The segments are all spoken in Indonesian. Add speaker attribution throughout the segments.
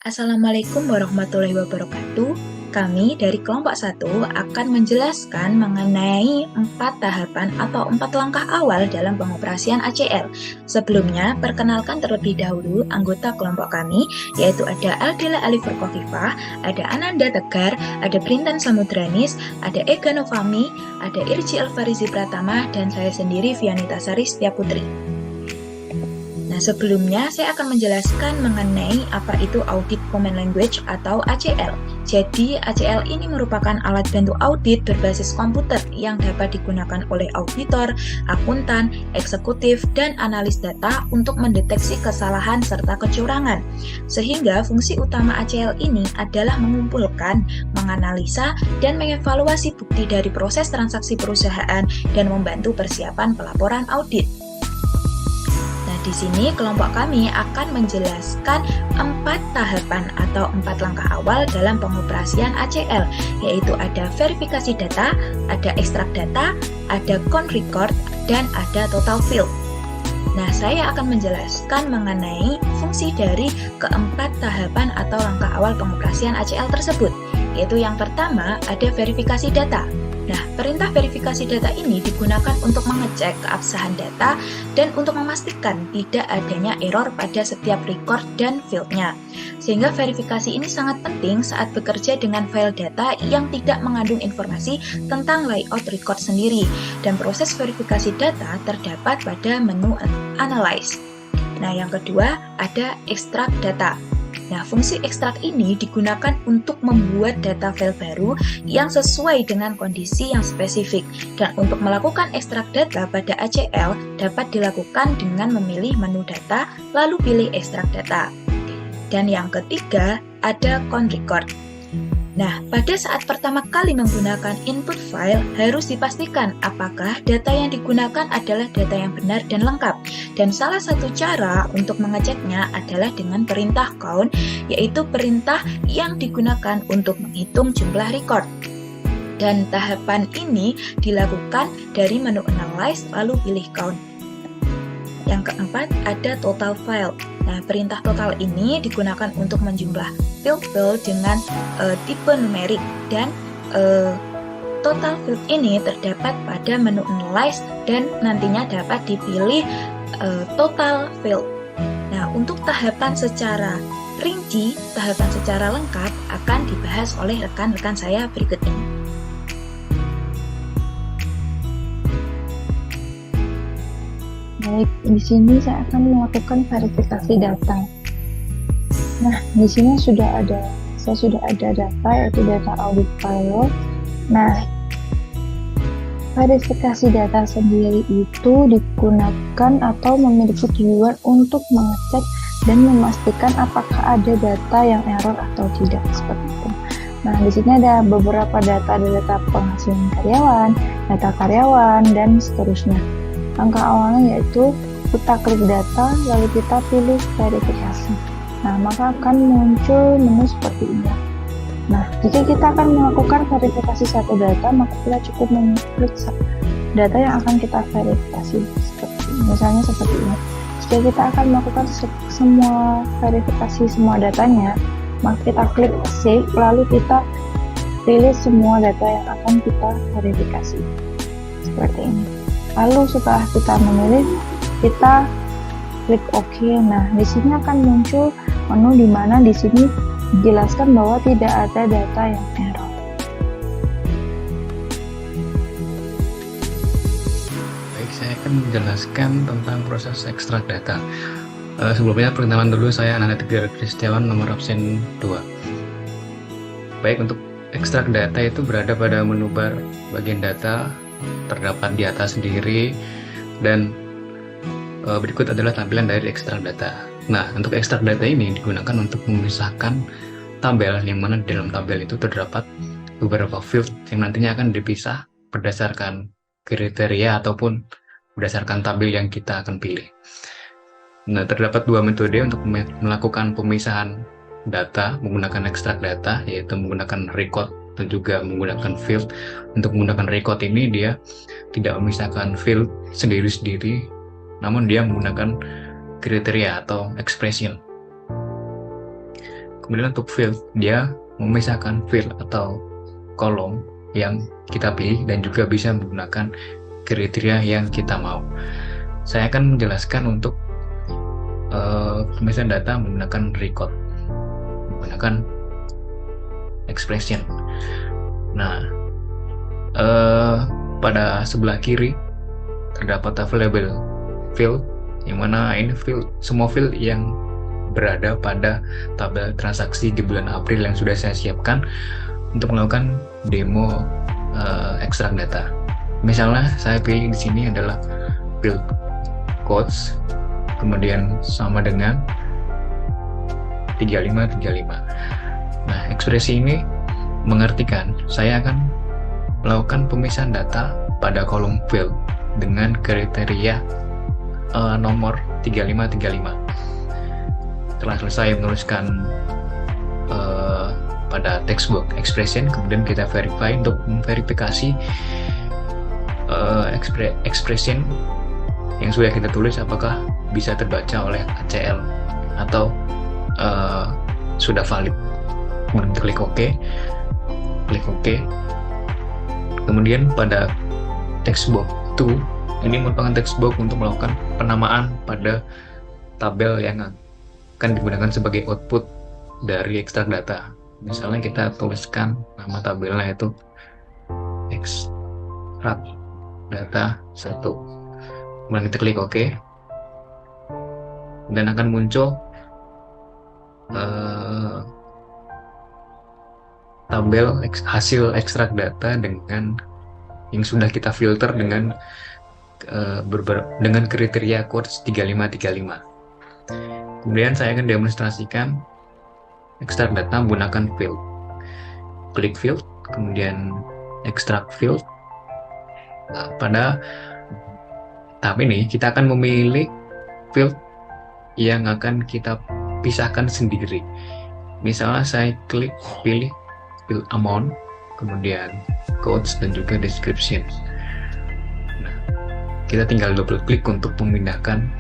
Speaker 1: Assalamualaikum warahmatullahi wabarakatuh. Kami dari kelompok 1 akan menjelaskan mengenai 4 tahapan atau 4 langkah awal dalam pengoperasian ACL. Sebelumnya, perkenalkan terlebih dahulu anggota kelompok kami, yaitu ada Aldila Alifur Kofifah, ada Ananda Tegar, ada Brintan Samudranis, ada Ega Novami, ada Irji Alfarizi Pratama, dan saya sendiri Vianita Sari Setiaputri. Nah, sebelumnya saya akan menjelaskan mengenai apa itu Audit Common Language atau ACL. Jadi, ACL ini merupakan alat bantu audit berbasis komputer yang dapat digunakan oleh auditor, akuntan, eksekutif, dan analis data untuk mendeteksi kesalahan serta kecurangan. Sehingga fungsi utama ACL ini adalah mengumpulkan, menganalisa, dan mengevaluasi bukti dari proses transaksi perusahaan dan membantu persiapan pelaporan audit. Di sini kelompok kami akan menjelaskan 4 tahapan atau 4 langkah awal dalam pengoperasian ACL, yaitu ada verifikasi data, ada ekstrak data, ada count record, dan ada total field. Nah, saya akan menjelaskan mengenai fungsi dari keempat tahapan atau langkah awal pengoperasian ACL tersebut, yaitu yang pertama ada verifikasi data. Nah, perintah verifikasi data ini digunakan untuk mengecek keabsahan data dan untuk memastikan tidak adanya error pada setiap record dan fieldnya. Sehingga verifikasi ini sangat penting saat bekerja dengan file data yang tidak mengandung informasi tentang layout record sendiri. Dan proses verifikasi data terdapat pada menu Analyze. Nah, yang kedua ada ekstrak data. Nah, fungsi ekstrak ini digunakan untuk membuat data file baru yang sesuai dengan kondisi yang spesifik. Dan untuk melakukan ekstrak data pada ACL dapat dilakukan dengan memilih menu data, lalu pilih ekstrak data. Dan yang ketiga, ada count record. Nah, pada saat pertama kali menggunakan input file, harus dipastikan apakah data yang digunakan adalah data yang benar dan lengkap. Dan salah satu cara untuk mengeceknya adalah dengan perintah count, yaitu perintah yang digunakan untuk menghitung jumlah record. Dan tahapan ini dilakukan dari menu Analyze, lalu pilih count. Yang keempat, ada total file. Nah, perintah total ini digunakan untuk menjumlah field dengan tipe numerik dan total field ini terdapat pada menu Analyze dan nantinya dapat dipilih total field. Nah, untuk tahapan secara rinci, tahapan secara lengkap akan dibahas oleh rekan-rekan saya berikut ini.
Speaker 2: Baik, di sini saya akan melakukan verifikasi data. Nah, di sini saya sudah ada data, yaitu data audit file. Nah, verifikasi data sendiri itu digunakan atau memiliki tujuan untuk mengecek dan memastikan apakah ada data yang error atau tidak, seperti itu. Nah, di sini ada beberapa data penghasilan karyawan, dan seterusnya. Langkah awalnya yaitu kita klik data, lalu kita pilih verifikasi. Nah, maka akan muncul menu seperti ini. Nah, jika kita akan melakukan verifikasi satu data, maka kita cukup mengklik data yang akan kita verifikasi. Misalnya seperti ini. Jika kita akan melakukan semua verifikasi semua datanya, maka kita klik save, lalu kita pilih semua data yang akan kita verifikasi. Seperti ini. Lalu setelah kita memilih, kita klik OK. Nah, di sini akan muncul menu di mana di sini dijelaskan bahwa tidak ada data yang error.
Speaker 3: Baik, saya akan menjelaskan tentang proses ekstrak data. Sebelumnya perkenalan dulu, saya Ananda Tegar Kristiawan, nomor absen 2. Baik, untuk ekstrak data itu berada pada menu bar bagian data, terdapat di atas sendiri, dan berikut adalah tampilan dari ekstrak data. Nah, untuk ekstrak data ini digunakan untuk memisahkan tabel, yang mana di dalam tabel itu terdapat beberapa field yang nantinya akan dipisah berdasarkan kriteria ataupun berdasarkan tabel yang kita akan pilih. Nah, terdapat 2 metode untuk melakukan pemisahan data menggunakan ekstrak data, yaitu menggunakan record dan juga menggunakan field. Untuk menggunakan record ini dia tidak memisahkan field sendiri-sendiri, namun dia menggunakan kriteria atau expression. Kemudian untuk field, dia memisahkan field atau kolom yang kita pilih dan juga bisa menggunakan kriteria yang kita mau. Saya akan menjelaskan untuk pemisahan data menggunakan record, menggunakan expression. Nah, pada sebelah kiri terdapat available field, yang mana ini semua field yang berada pada tabel transaksi di bulan April yang sudah saya siapkan untuk melakukan demo ekstrak data. Misalnya saya pilih di sini adalah field codes, kemudian sama dengan 3535. Nah, ekspresi ini mengartikan saya akan melakukan pemisahan data pada kolom field dengan kriteria nomor 3535. Setelah selesai menuliskan pada text box expression, kemudian kita verify untuk memverifikasi expression yang sudah kita tulis apakah bisa terbaca oleh ACL atau sudah valid. Kemudian klik OK, kemudian pada text box 2, ini merupakan text box untuk melakukan penamaan pada tabel yang akan digunakan sebagai output dari ekstrak data. Misalnya kita tuliskan nama tabelnya itu ekstrak data 1, kemudian kita klik OK, dan akan muncul tabel hasil ekstrak data dengan yang sudah kita filter dengan kriteria quotes 3535. Kemudian saya akan demonstrasikan ekstrak data menggunakan field. Klik field, kemudian ekstrak field. Nah, pada tahap ini kita akan memilih field yang akan kita pisahkan sendiri. Misalnya saya pilih field amount, kemudian quotes dan juga description. Nah, kita tinggal double klik untuk memindahkan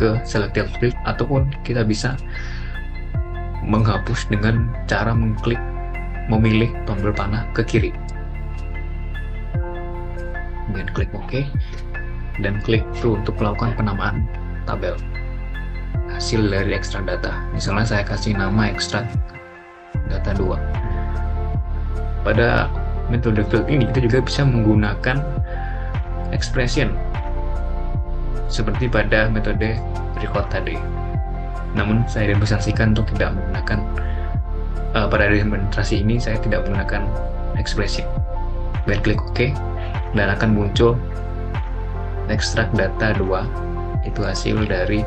Speaker 3: ke selected field, ataupun kita bisa menghapus dengan cara memilih tombol panah ke kiri. Kemudian klik OK dan klik through untuk melakukan penamaan tabel hasil dari ekstrak data. Misalnya saya kasih nama ekstrak data 2. Pada metode field ini kita juga bisa menggunakan expression seperti pada metode record tadi. Namun saya demonstrasikan untuk tidak menggunakan pada demonstrasi ini saya tidak menggunakan expression. Kemudian klik OK dan akan muncul ekstrak data 2, itu hasil dari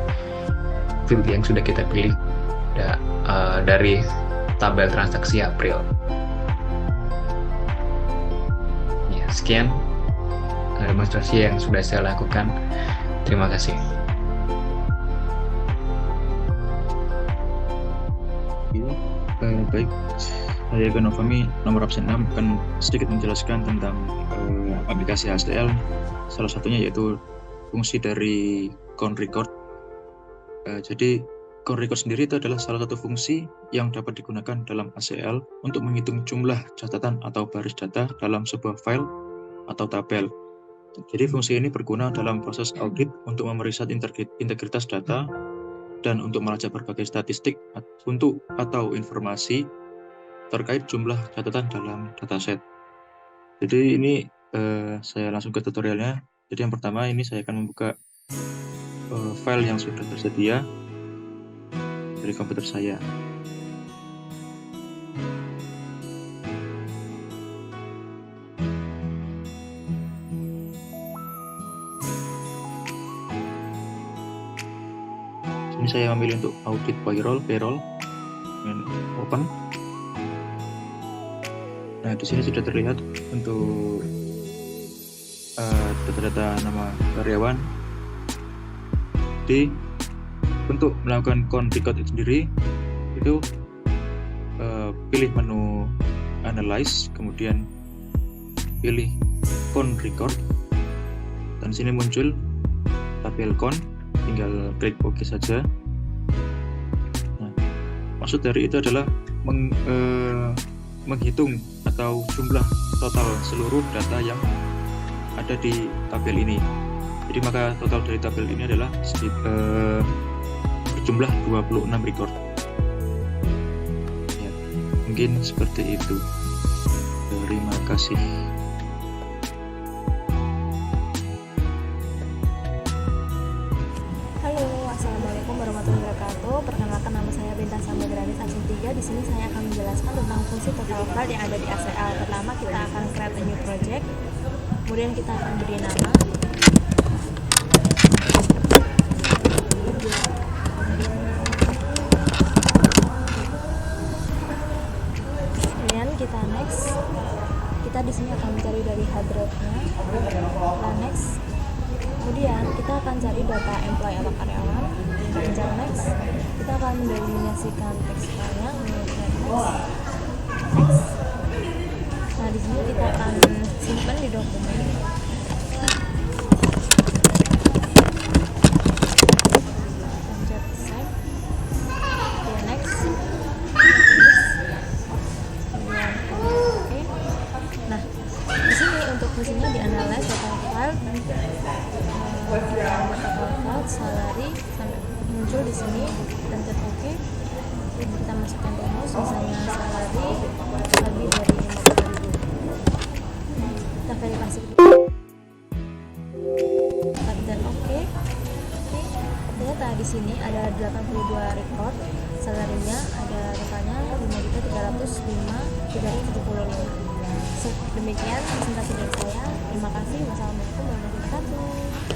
Speaker 3: field yang sudah kita pilih dari tabel transaksi April. Ya, sekian demonstrasi yang sudah saya lakukan. Terima kasih.
Speaker 4: Baik, saya Novami nomor absen 6 akan sedikit menjelaskan tentang aplikasi HCL. Salah satunya yaitu fungsi dari count record. Jadi count record sendiri itu adalah salah satu fungsi yang dapat digunakan dalam HCL untuk menghitung jumlah catatan atau baris data dalam sebuah file atau tabel. Jadi fungsi ini berguna dalam proses audit untuk memeriksa integritas data dan untuk melacak berbagai statistik atau informasi terkait jumlah catatan dalam dataset. Jadi ini saya langsung ke tutorialnya. Jadi yang pertama ini saya akan membuka file yang sudah tersedia dari komputer saya. Ini saya memilih untuk audit payroll dan open. Nah, di sini sudah terlihat untuk data-data nama karyawan. Jadi untuk melakukan count record sendiri itu pilih menu analyze, kemudian pilih count record, dan di sini muncul tabel count. Tinggal klik OK saja. Nah, maksud dari itu adalah menghitung atau jumlah total seluruh data yang ada di tabel ini. Jadi maka total dari tabel ini adalah berjumlah 26 record. Ya, mungkin seperti itu. Terima kasih.
Speaker 5: Halo, assalamualaikum warahmatullahi wabarakatuh. Perkenalkan, nama saya Bintang Samudrani Absen 3. Di sini saya akan menjelaskan tentang fungsi total file yang ada di ACL. Pertama, kita akan create a new project. Kemudian kita akan beri nama. Kemudian kita next. Kita di sini akan mencari dari hard drive-nya. Kita next. Kemudian kita akan cari data employee atau karyawan. Pencet next. Kita akan mendefinisikan teks filenya. Kemudian next. Nah, di sini kita akan simpan di dokumen. Pencet save. Kemudian next. Kemudian oke. Nah, di sini untuk fungsinya di analyze total file. Total file salary sampai muncul di sini, dan klik OK. Kita masukkan rumus, misalnya salary lebih dari 50.000. Kita verifikasi dan OK. Ternyata di sini ada 82 record, salarinya ada totalnya 5.305.375. Demikian presentasi dari saya. Terima kasih. Wassalamualaikum warahmatullahi wabarakatuh.